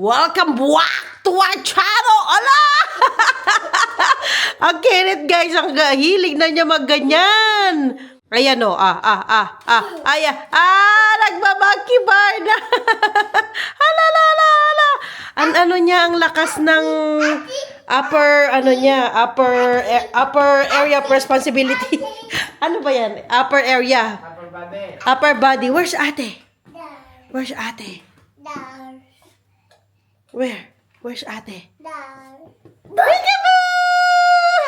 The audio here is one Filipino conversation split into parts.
Welcome back to our channel! Ala! Ang Kenneth guys, ang hilig na niya magganyan. Ayan o, nagbabaki bar na. Hala. Ano niya, ang lakas ng upper area of responsibility. Ano ba yan? Upper area. Upper body. Where's ate? Where's ate? Where's ate? Peekaboo!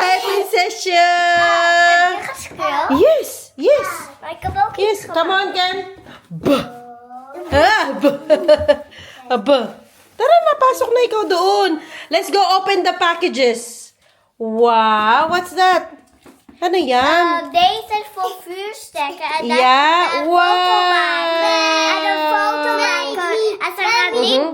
Hi, Prinsesya! Yes. Yes, come on, Ken. Tara na, pasok na ikaw doon. Let's go open the packages. Wow, what's that? Ano yan? Deze is voor vuurstekken. En dat Ja, is wow. En een foto maken. En ze gaan niet.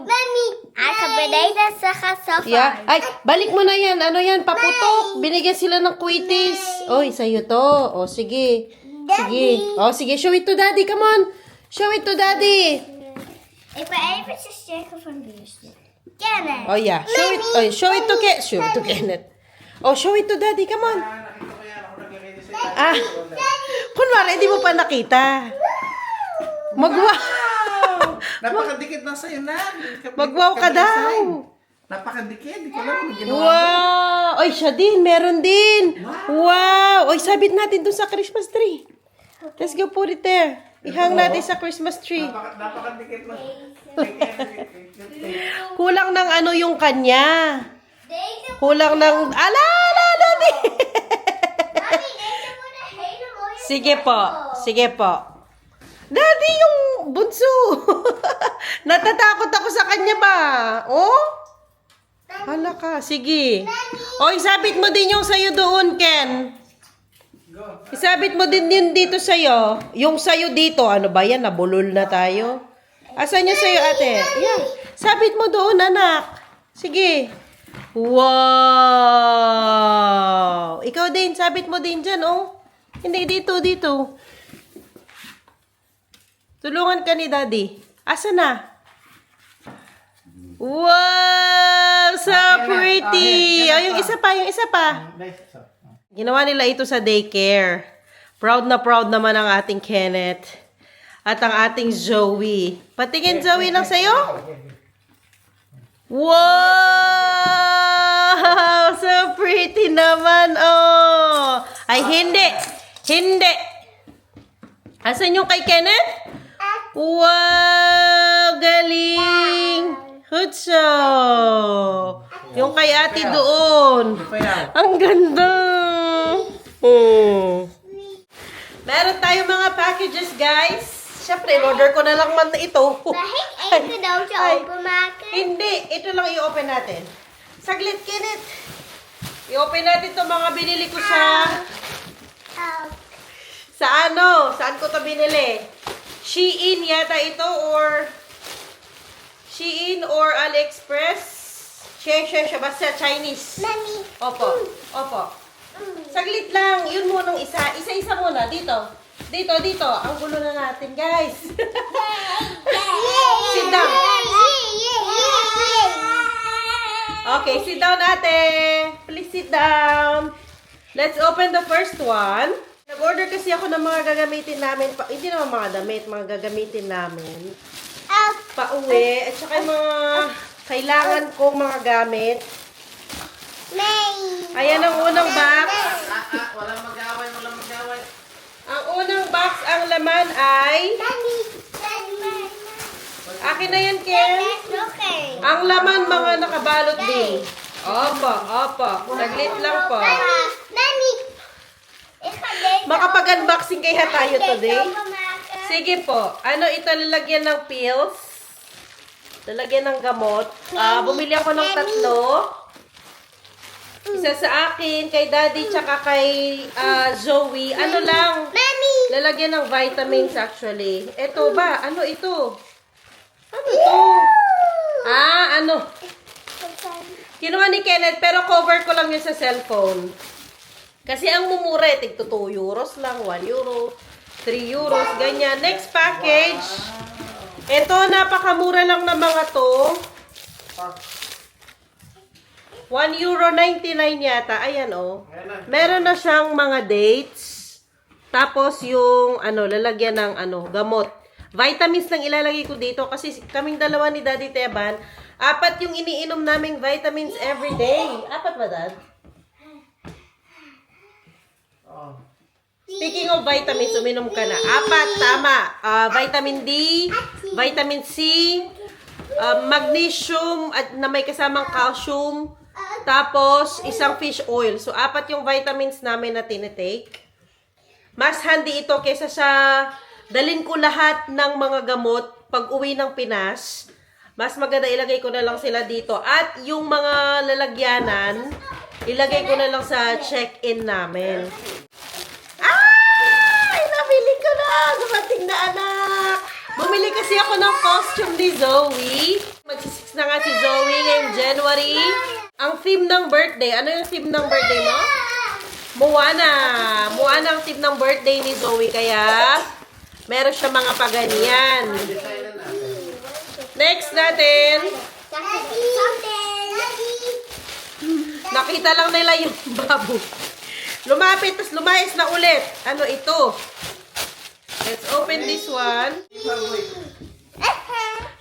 En ze beneden, ze gaat zo Yeah. Ay, balik mo na yan. Ano yan? Paputok. Binigyan sila ng kwitis. Oy, sa'yo to. O, sige. Sige. O, sige. Show it to daddy. Come on. Show it to daddy. Ik ben eventjes checken van vuurstek. Kennen. Oh, yeah. Show it to Kenneth. Oh, show it to daddy. Come on. Kunwari, hindi mo pa nakita. Napakadikit na sa'yo na. Mag-wow ka daw. Napakadikit. Di ko alam kung ginawa mo. Wow! Oy, siya din. Meron din. Wow! Oy, sabit natin dun sa Christmas tree. Let's go put it there. Ihang natin sa Christmas tree. Napakadikit na. Kulang ng ano yung kanya. Deze. Kulang ng... Ala! Mami, deze wordt een hele mooie. Sige po. Daddy, yung bunso. Natatakot ako sa kanya ba? Oh? Hala ka. Sige. O, isabit mo din yung sayo doon, Ken. Isabit mo din yun dito sa'yo. Yung sa'yo dito. Ano ba yan? Nabulol na tayo. Asan yung sa'yo, ate? Yan. Sabit mo doon, anak. Sige. Wow! Ikaw din. Sabit mo din dyan, oh. Hindi, dito. Tulungan ka ni daddy. Asa na? Wow! So pretty! Oh, yung isa pa. Ginawa nila ito sa daycare. Proud naman ang ating Kenneth. At ang ating Zoe. Patingin, Zoe, lang sa'yo. Wow! So pretty naman, oh! Ay, hindi! Asan yung kay Kenneth? Wow! Galing! Hutso! Yung kay ate doon. Ang ganda! Meron tayo mga packages, guys. Siyempre, in-order ko na lang man ito. Mag ik één cadeautje openmaken? Hindi. Ito lang i-open natin. Saglit, Kenneth. I-open natin itong mga binili ko sa ano? Saan ko to binili? Shein yata ito or AliExpress. Siya. Basta Chinese. Mami. Opo. Saglit lang. Yun munang isa. Isa-isa muna. Dito. Ang gulo na natin, guys. Sit down. Okay, sit down, ate. Please sit down. Let's open the first one. Nag-order kasi ako ng mga gagamitin namin. Hindi naman mga damit, mga gagamitin namin. Pauwi. At saka yung mga kailangan kong mga gamit. Ayan ang unang box. Walang mag-away. Ang unang box, ang laman ay... Akin na yan, Ken. Ang laman, mga nakabalot din. Opo. Saglit lang po. Makapag-unboxing kaya tayo today. Sige po. Ano ito, lalagyan ng pills. Lalagyan ng gamot. Bumili ako ng 3. Isa sa akin, kay daddy, tsaka kay Zoe. Ano lang, lalagyan ng vitamins actually. Ito ba? Ano ito? Ano ito? Ano? Kinuha ni Kenneth, pero cover ko lang yun sa cellphone. Kasi ang mumura, tig 2 euros lang, 1 euro, 3 euros, ganyan. Next package. Ito, napakamura lang na mga to. €1.99 yata. Ayan, oh. Ayan na. Meron na siyang mga dates. Tapos yung, lalagyan ng, gamot. Vitamins lang ilalagay ko dito kasi kaming dalawa ni Daddy Teban, 4 yung iniinom naming vitamins every day. 4 ba, Dad? Oh. Speaking of vitamins, uminom ka na. 4, tama. Vitamin D, vitamin C, magnesium at na may kasamang calcium, tapos isang fish oil. So, 4 yung vitamins namin na tinitake. Mas handy ito kaysa sa dalin ko lahat ng mga gamot pag uwi ng Pinas. Mas maganda ilagay ko na lang sila dito. At yung mga lalagyanan, ilagay ko na lang sa check-in namin. Ay! Nabili ko na! Dumating na, anak! Bumili kasi ako ng costume ni Zoe. Mag-6 na nga si Zoe ngayong January. Ang theme ng birthday, ano yung theme ng birthday mo? Moana. Moana ang theme ng birthday ni Zoe, kaya meron siya mga paganyan. Next natin, nakita lang nila yung baboy. Lumapit, tapos lumayas na ulit. Ano ito? Let's open this one.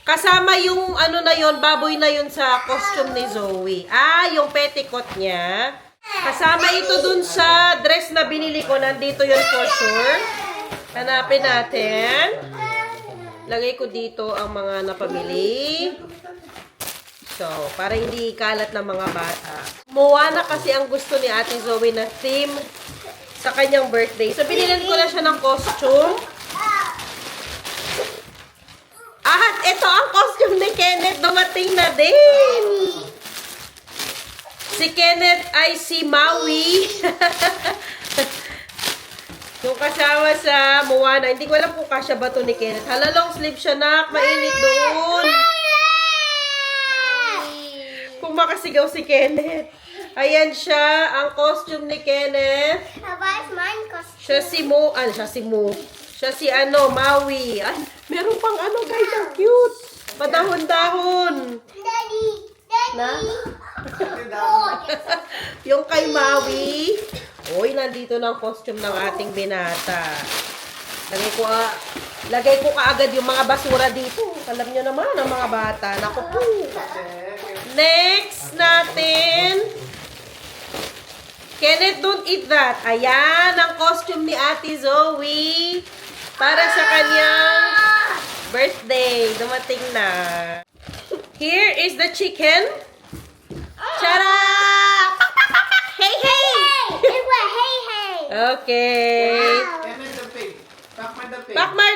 Kasama yung na yon, baboy na yun sa costume ni Zoe. Yung petticoat niya. Kasama ito dun sa dress na binili ko. Nandito yun for sure. Hanapin natin. Lagay ko dito ang mga napamili. So, para hindi ikalat ng mga bata. Moana kasi ang gusto ni Ate Zoe na theme sa kanyang birthday. So, binilan ko na siya ng costume. At ito ang costume ni Kenneth. Dumating na din. Si Kenneth ay si Maui. Yung kasama sa Moana. Hindi ko alam kung kasya ba to ni Kenneth. Hala, long sleeve siya, nak. Mainit doon. Kung makasigaw si Kenneth. Ayan siya, ang costume ni Kenneth. Siya si Siya si Maui. Ay, meron pang guys, ang cute. Padahon-dahon. Na? Yung kay Maui. Uy, nandito na ang costume ng ating binata. Lagay ko kaagad yung mga basura dito. Alam nyo naman, ang mga bata. Naku po. Next natin. Kenneth, don't eat that. Ayan, ang costume ni Ate Zoe. Para sa kanyang birthday. Dumating na. Here is the chicken. Tara! Hey, hey! Okay. Pakmar,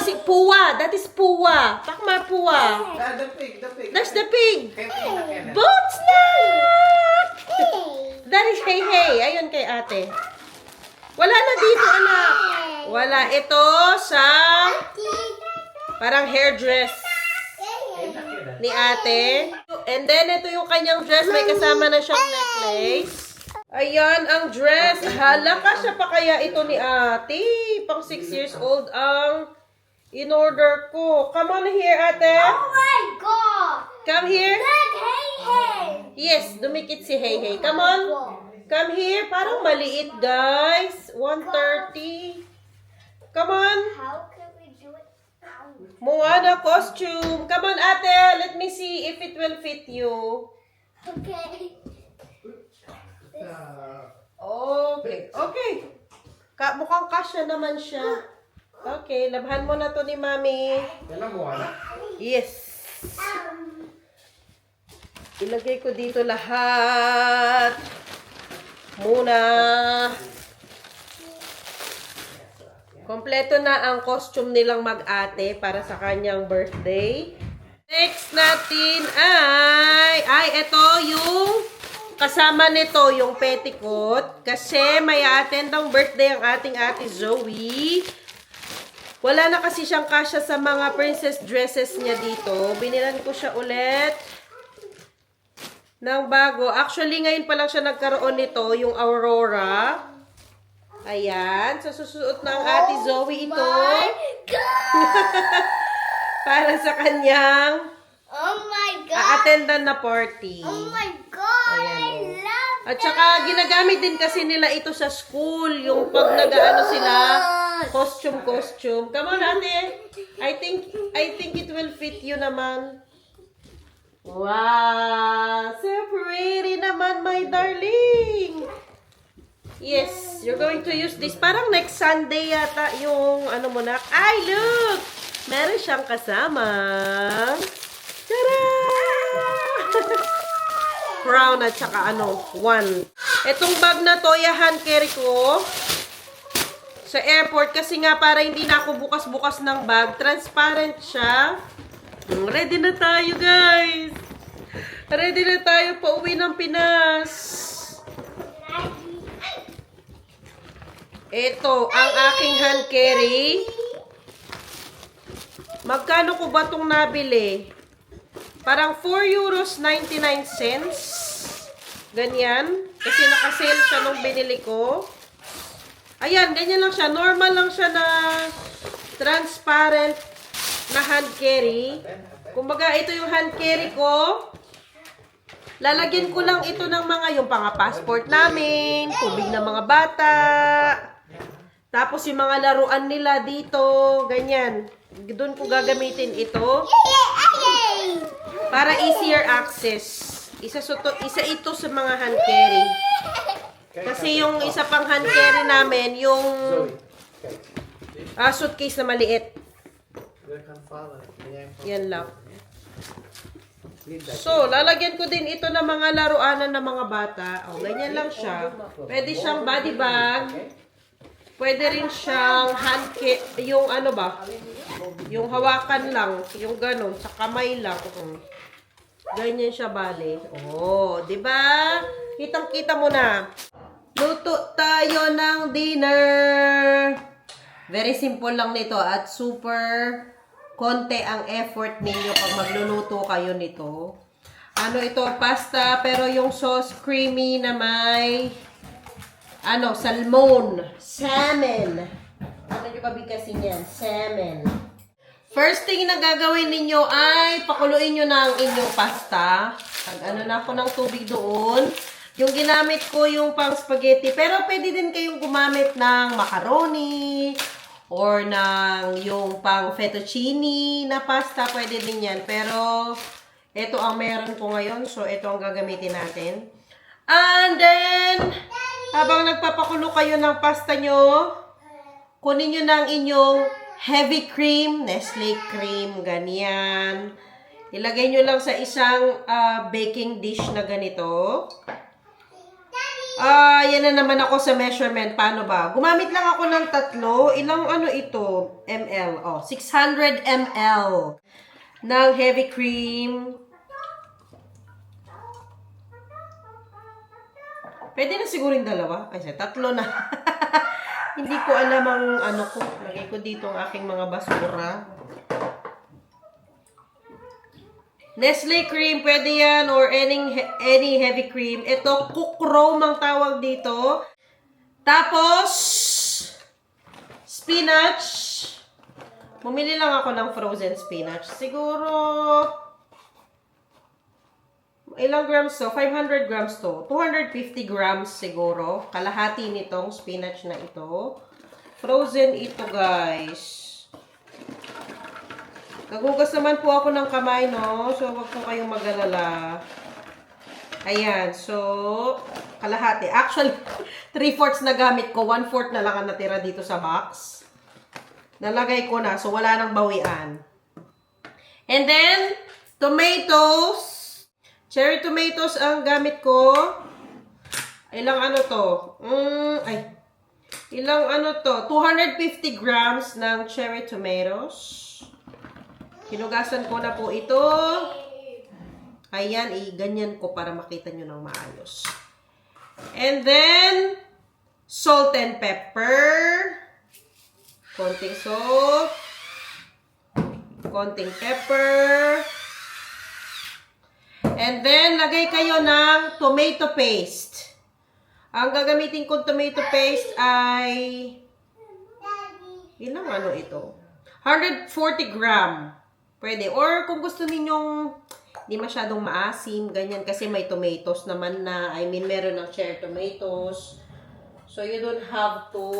kasi puwa. That is puwa. Pakmar puwa. The pig. That's the pig. Kenneth. Boat snack! That is hey, hey. Ayun kay ate. Wala na dito, anak. Wala. Ito sa parang hairdress ni ate. And then, ito yung kanyang dress. May kasama na siyang necklace. Ayan, ang dress. Hala, kasya pa kaya ito ni ate. Pang 6 years old ang in-order ko. Come on here, ate. Oh my God! Come here. Look, hey! Yes, dumikit si Hey Hey. Come on. Come here. Parang maliit, guys. 130. Come on. How can we do it? Moana costume. Come on, ate. Let me see if it will fit you. Okay. Okay. Mukhang kasya naman siya. Okay, labhan mo na to ni Mami. Yan ang Moana. Yes. Ilagay ko dito lahat. Muna. Kompleto na ang costume nilang mag-ate para sa kanyang birthday. Next natin ay ito yung kasama nito, yung petticoat. Kasi may attend ang birthday ang ating ate Zoe. Wala na kasi siyang kasya sa mga princess dresses niya dito. Binilan ko siya ulit ng bago. Actually, ngayon pa lang siya nagkaroon nito, yung Aurora. Ayan. So, susuot na ang ate Zoe ito. God! Para sa kanyang Oh my a-attendan na party. Oh my God! Ayan, I oh. love At saka, ginagamit din kasi nila ito sa school. Yung pag nag-ano sila, costume. Come on, ate. I think it will fit you naman. Wow! So pretty naman, my darling. Yes, you're going to use this. Parang next Sunday yata yung ano mo na. Ay, look! Meron siyang kasama. Tara! Crown at saka ano, one. Itong bag na to, hand carry ko sa airport kasi nga para hindi na ako bukas-bukas ng bag. Transparent siya. Ready na tayo, guys. Ready na tayo pauwi ng Pinas. Ito, ang aking hand carry. Magkano ko ba itong nabili? Parang 4.99 €. Ganyan. Kasi nakasale siya nung binili ko. Ayan, ganyan lang siya. Normal lang siya na transparent na hand carry. Kumbaga, ito yung hand carry ko. Lalagyan ko lang ito ng mga yung passport namin, tubig ng mga bata. Tapos yung mga laruan nila dito, ganyan. Doon ko gagamitin ito. Para easier access. Isa ito sa mga hand carry. Kasi yung isa pang hand carry namin, yung suitcase na maliit. Yan lang. So, lalagyan ko din ito ng mga laruanan ng mga bata. O, ganyan lang siya. Pwede siyang body bag. Pwede rin siyang hand yung ano ba? Yung hawakan lang. Yung ganun. Sa kamay lang. Ganyan siya, bale. Oh, di ba? Kitang-kita mo na. Luto tayo ng dinner. Very simple lang nito at super konti ang effort ninyo pag magluluto kayo nito. Ano ito? Pasta, pero yung sauce creamy na may salmon. Salmon. Ano nyo pabigkasin yan? Salmon. First thing na gagawin ninyo ay pakuluin nyo na ang inyong pasta. Ano na ako ng tubig doon. Yung ginamit ko yung pang spaghetti. Pero pwede din kayong gumamit ng macaroni or ng yung pang fettuccine na pasta. Pwede din yan. Pero ito ang meron ko ngayon. So ito ang gagamitin natin. And then, habang nagpapakulo kayo ng pasta nyo, kunin nyo ng inyong heavy cream, Nestle cream, ganyan. Ilagay nyo lang sa isang baking dish na ganito. Yan na naman ako sa measurement. Paano ba? Gumamit lang ako ng 3. Ilang ito? ml. 600 ml ng heavy cream. Pwede na siguro yung 2. Ay, 3 na. Hindi ko alam ang ko. Lagay ko dito ang aking mga basura. Nestle cream, pwede yan. Or any heavy cream. Ito, Kukrom ang tawag dito. Tapos, spinach. Bumili lang ako ng frozen spinach. Siguro, ilang grams to? 500 grams to. 250 grams siguro. Kalahati nitong spinach na ito. Frozen ito, guys. Nagugas naman po ako ng kamay, no? So, wag po kayong mag-alala. Ayan. So, kalahati. Actually, 3/4 na gamit ko. 1/4 na lang ang natira dito sa box. Nalagay ko na. So, wala nang bawian. And then, tomatoes. Cherry tomatoes ang gamit ko. Ilang to? Ilang to? 250 grams ng cherry tomatoes. Hinugasan ko na po ito. Ayan, ganyan ko para makita nyo ng maayos. And then, salt and pepper. Konting salt. Konting pepper. And then, lagay kayo ng tomato paste. Ang gagamitin kong tomato paste ay ilang ito? 140 gram. Pwede. Or kung gusto ninyong Hindi masyadong maasim, ganyan. Kasi may tomatoes naman na. I mean, meron ng cherry tomatoes. So, you don't have to.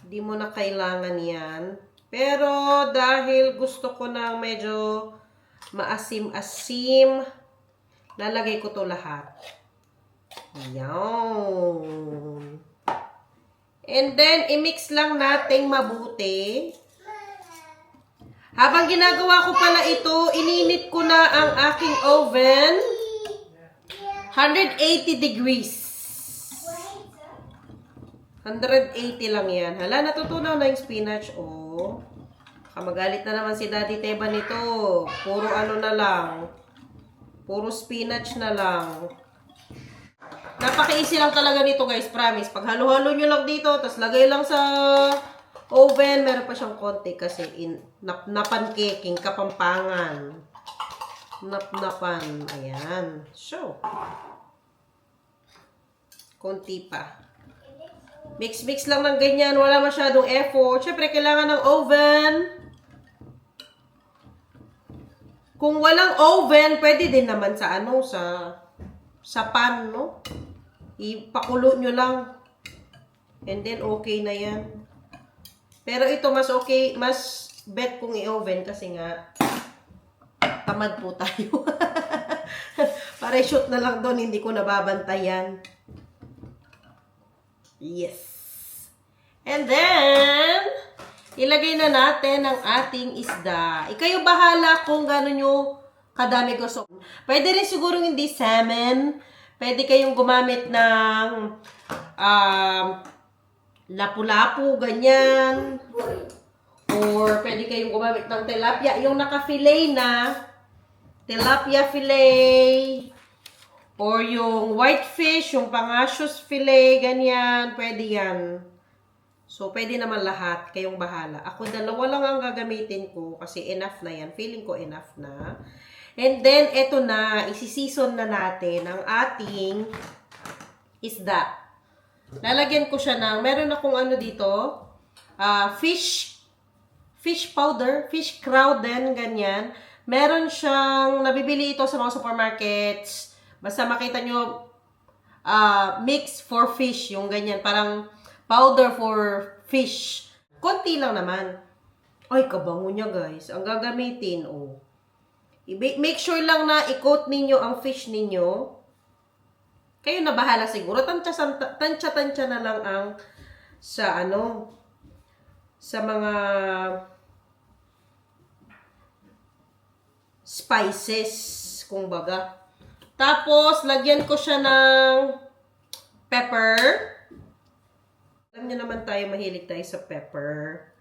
Hindi mo na kailangan yan. Pero, dahil gusto ko ng medyo maasim-asim, lalagay ko to lahat. Ayan. And then, i-mix lang nating mabuti. Habang ginagawa ko pala ito, ininit ko na ang aking oven. 180 degrees. 180 lang yan. Hala, natutunaw na yung spinach. Oh. Kamagalit na naman si Daddy Teba nito. Puro ano na lang. Puro spinach na lang. Napaka-easy lang talaga nito, guys. Promise. Pag halo-halo nyo lang dito, tapos lagay lang sa oven. Meron pa siyang konti kasi napan-caking, kapampangan. Nap-napan. Ayan. So. Konti pa. Mix-mix lang ng ganyan. Wala masyadong effort. Siyempre, kailangan ng oven. Kung walang oven, pwede din naman sa ano, sa pan, no? Ipakulo nyo lang. And then, okay na yan. Pero ito, mas okay, mas bet kung i-oven kasi nga, tamad po tayo. Para shoot na lang doon, hindi ko nababantayan. Yes. And then, ilagay na natin ang ating isda. Ikayo bahala kung gano'n nyo kadami gusto. Pwede rin siguro hindi salmon. Pwede kayong gumamit ng lapu-lapu, ganyan. Or pwede kayong gumamit ng tilapia. Yung naka-fillet na tilapia fillet. Or yung whitefish, yung pangasius fillet, ganyan. Pwede yan. So, pwede naman lahat. Kayong bahala. Ako, dalawa lang ang gagamitin ko kasi enough na yan. Feeling ko enough na. And then, eto na. Isi-season na natin ang ating isda. Lalagyan ko siya ng, meron akong ano dito, fish powder, fish crowden, ganyan. Meron siyang, nabibili ito sa mga supermarkets. Basta makita nyo, mix for fish, yung ganyan. Parang powder for fish. Konti lang naman. Ay, kabango niya, guys. Ang gagamitin, oh. Make sure lang na i-coat ninyo ang fish ninyo. Kayo na bahala siguro. Tansya-tansya na lang ang sa ano, sa mga spices, kung baga. Tapos, lagyan ko siya ng pepper. Alam niyo naman tayo, mahilig tayo sa pepper.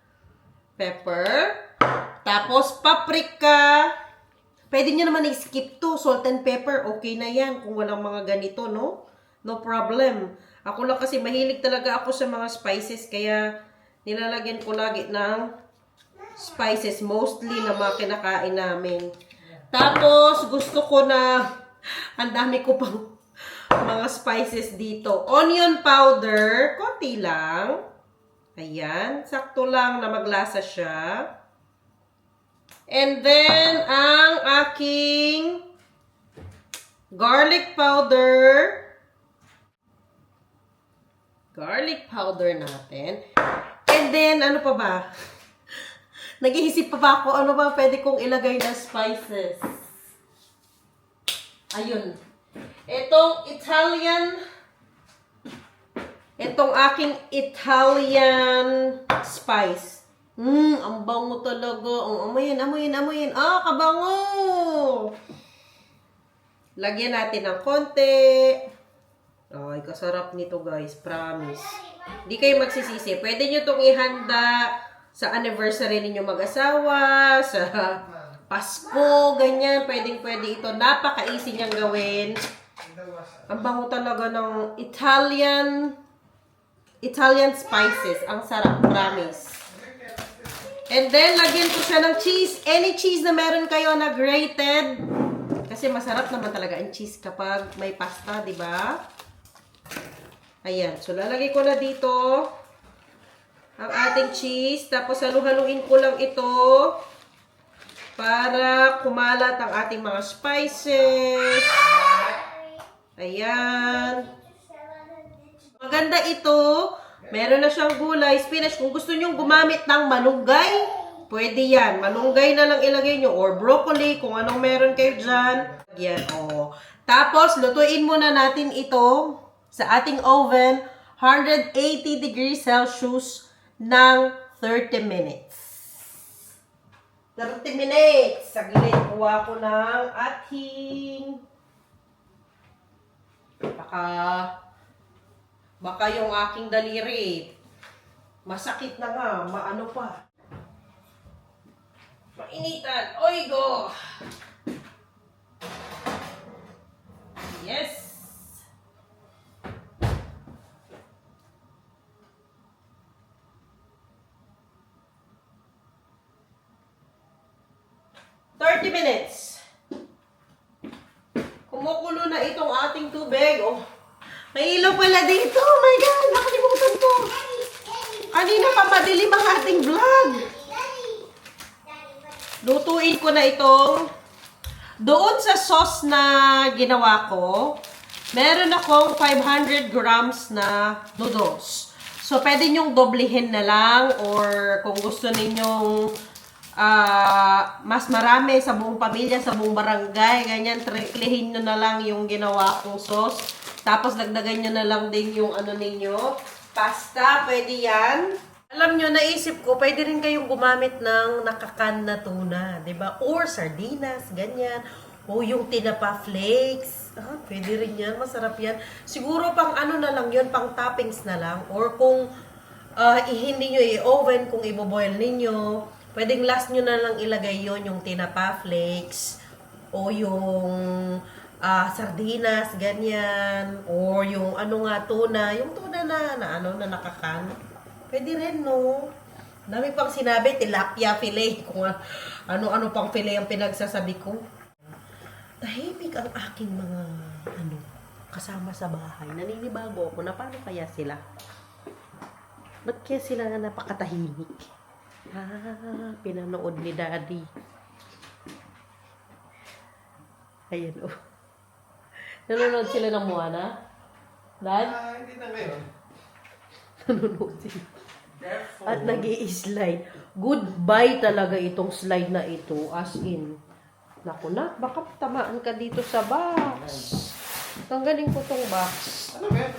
Pepper. Tapos, paprika. Pwede nyo naman i-skip to. Salt and pepper, okay na yan. Kung walang mga ganito, no? No problem. Ako lang kasi mahilig talaga ako sa mga spices. Kaya, nilalagyan ko lagi ng spices. Mostly na mga kinakain namin. Tapos, gusto ko na, ang dami ko pang mga spices dito. Onion powder, konti lang. Ayan, sakto lang na maglasa siya. And then, ang aking garlic powder. Garlic powder natin. And then, ano pa ba? Nag-iisip pa ba ako ano ba pwede kong ilagay na spices. Ayun. Itong aking Italian spice. Ang bango talaga. Amoyin. Ah, kabango! Lagyan natin ng konti. Ay, kasarap nito, guys. Promise. Hindi kayo magsisisi. Pwede nyo itong ihanda sa anniversary ninyo mag-asawa, sa Pasko, ganyan. Pwede ito. Napaka-easy niyang gawin. Ang bango talaga ng Italian spices. Ang sarap, promise. And then, lagyan ko siya ng cheese. Any cheese na meron kayo na grated. Kasi masarap naman talaga ang cheese kapag may pasta, di ba? Ayan. So, lalagay ko na dito ang ating cheese. Tapos, halu-haluin ko lang ito. para kumalat ang ating mga spices. Ayan. Maganda ito. Meron na siyang gulay, spinach. Kung gusto nyo gumamit ng malunggay, pwede yan. Malunggay na lang ilagay nyo. Or broccoli, kung anong meron kayo dyan. Yan, oh. Tapos, lutuin muna natin ito sa ating oven. 180 degrees Celsius ng 30 minutes. 30 minutes. Saglit, kuha ko ng ating baka yung aking daliri masakit na nga, maano pa. Mainitan. Oy, go! Yes! Minutes. Kumukulo na itong ating tubig. Oh, may ilaw pala dito. Oh my God, nakalimutan ko. Kanina pa madilim ang ating vlog. Lutuin ko na itong doon sa sauce na ginawa ko. Meron akong 500 grams na noodles. So, pwede nyong doblehin na lang or kung gusto ninyong mas marami sa buong pamilya, sa buong barangay, ganyan, triplehin nyo na lang yung ginawa kong sauce. Tapos, dagdagan nyo na lang din yung ano ninyo, pasta, pwede yan. Alam nyo, naisip ko, pwede rin kayong gumamit ng nakakan na tuna, diba? Or sardinas, ganyan. O yung tinapa flakes. Pwede rin yan, masarap yan. Siguro pang ano na lang yun, pang toppings na lang. Or kung hindi nyo i-oven, kung i-boil ninyo, pwedeng last nyo na lang ilagay yon yung tinapa flakes o yung sardinas, ganyan. Or yung ano nga, tuna. Yung tuna na nakakan. Pwede rin, no? Dami pang sinabi, tilapia fillet. Kung ano-ano pang fillet ang pinagsasabi ko. Tahimik ang aking mga kasama sa bahay. Naninibago ako na paano kaya sila? Ba't kaya sila na napakatahimik? Pinanood ni Daddy. Ayan, oh. Nanonood sila ng Moana? Dad? Hindi na ngayon. Nanonood sila. At nag-i-slide. Goodbye talaga itong slide na ito. As in. Naku na, baka tamaan ka dito sa box. Tanggalin ko tong box. Ano ba yan?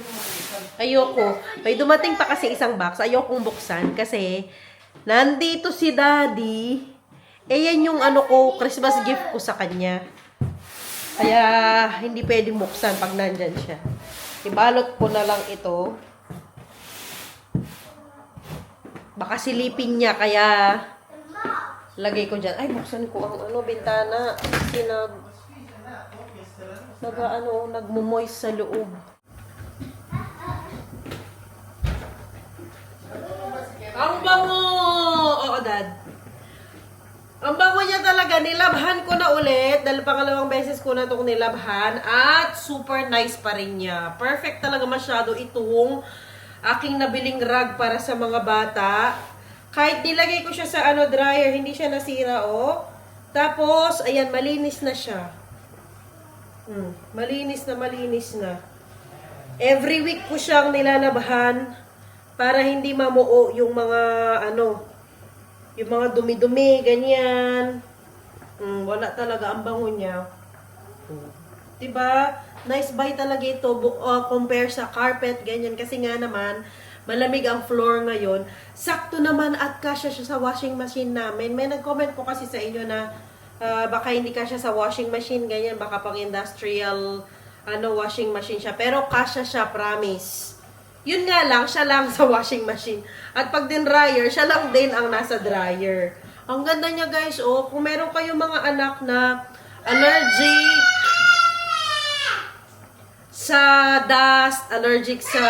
Ayoko. May dumating pa kasi isang box. Ayokong buksan kasi nandito si Daddy. Yan yung ko, Christmas gift ko sa kanya. Kaya hindi pwedeng buksan pag nandyan siya. Ibalot ko na lang ito. Baka silipin niya kaya lagay ko dyan. Ay, buksan ko ang bintana. Kasi nagmo-moist sa loob. Ang bango! Oo, Dad. Ang bango niya talaga. Nilabhan ko na ulit. Dahil pangalawang beses ko na itong nilabhan. At super nice pa rin niya. Perfect talaga masyado itong aking nabiling rag para sa mga bata. Kahit nilagay ko siya sa dryer, hindi siya nasira, oh. Tapos, ayan, malinis na siya. Malinis na. Every week ko siyang nilalabhan para hindi mamuo yung mga, yung mga dumi-dumi, ganyan. Wala talaga ang bango niya. Diba? Nice buy talaga ito compare sa carpet, ganyan. Kasi nga naman, malamig ang floor ngayon. Sakto naman at kasya siya sa washing machine namin. May nag-comment po kasi sa inyo na baka hindi kasya sa washing machine, ganyan. Baka pang industrial washing machine siya. Pero kasya siya, promise. Yun nga lang, siya lang sa washing machine. At pag din dryer, siya lang din ang nasa dryer. Ang ganda niya, guys. Oh, kung meron kayong mga anak na allergic sa dust, allergic sa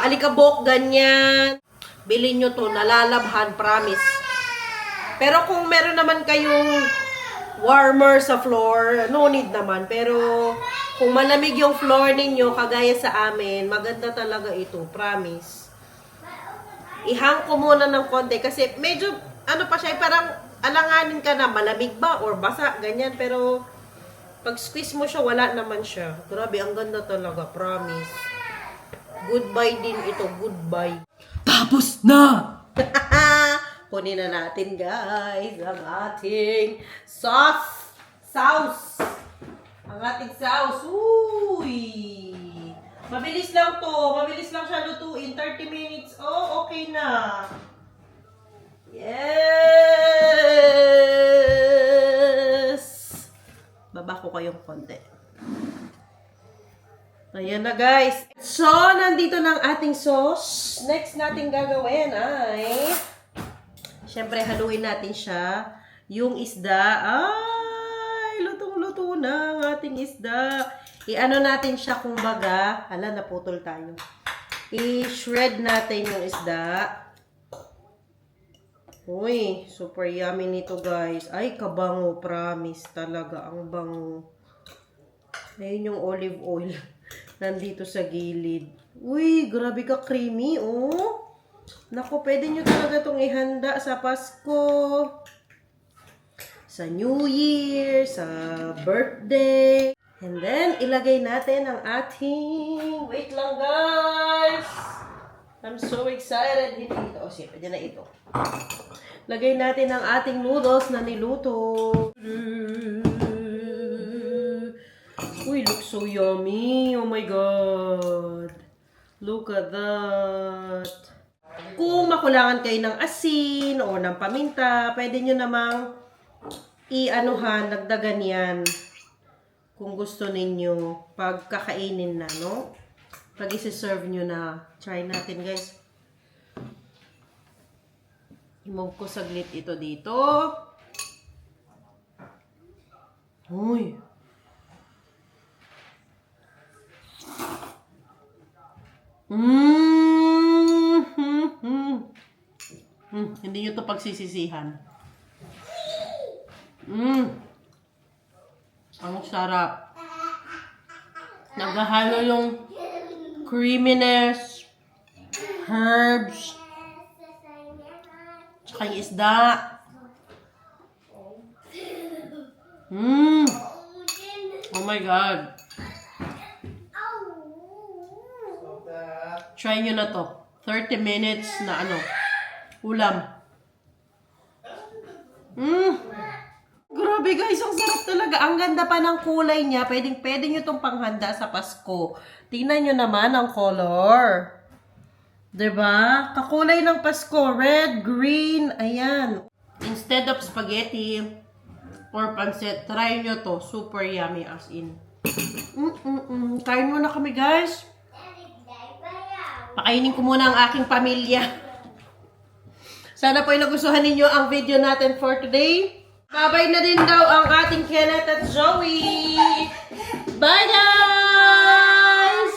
alikabok, ganyan, bilhin nyo to, nalalabhan, promise. Pero kung meron naman kayong warmer sa floor, no need naman. Pero kung malamig yung floor ninyo, kagaya sa amin, maganda talaga ito, promise. Ihang ko muna ng konti kasi medyo, pa siya, parang alanganin ka na, malamig ba or basa, ganyan. Pero, pag squeeze mo siya, wala naman siya. Grabe, ang ganda talaga, promise. Goodbye din ito, goodbye. Tapos na! Kunin na natin, guys, ang ating sauce. Ang ating sauce. Uy! Mabilis lang to. Mabilis lang siya lutuin. 30 minutes. Oh, okay na. Yes! Baba ko kayong konti. Ayan na, guys. So, nandito na ang ating sauce. Next natin gagawin ay... Siyempre, haluin natin siya. Yung isda. Ay, lutong-luto na ang ating isda. I-ano natin siya kung baga. Hala, naputol tayo. I-shred natin yung isda. Uy, super yummy nito, guys. Ay, kabango, promise. Talaga, ang bango. Ayun yung olive oil. Nandito sa gilid. Uy, grabe ka creamy, oh. Naku, pwede nyo talaga itong ihanda sa Pasko. Sa New Year, sa birthday. And then, ilagay natin ang ating... Wait lang, guys. I'm so excited. Hindi ito. Oh, shit. Pwede na ito. Lagay natin ang ating noodles na niluto. Uy, looks so yummy. Oh my God. Look at that. Kung makulangan kayo ng asin o ng paminta, pwede nyo namang i-anuhan, dagdagan yan. Kung gusto ninyo, pag kakainin na, no? Pag isi-serve nyo na. Try natin, guys. I-move ko saglit ito dito. Uy. Hindi nyo ito pagsisisihan. Ang sarap. Naghahalo yung creaminess, herbs, tsaka yung isda. Oh my God. Try nyo na to. 30 minutes na ulam. Grabe guys, ang sarap talaga. Ang ganda pa ng kulay niya. Pwede nyo itong panghanda sa Pasko. Tingnan nyo naman ang color. Diba? Kakulay ng Pasko. Red, green, ayan. Instead of spaghetti or pancit, try nyo to. Super yummy as in. Kain muna kami guys. Pakainin ko muna ang aking pamilya. Sana po ay nagustuhan ninyo ang video natin for today. Babay na din daw ang ating Kenneth at Joey. Bye guys!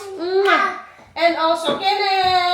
And also Kenneth!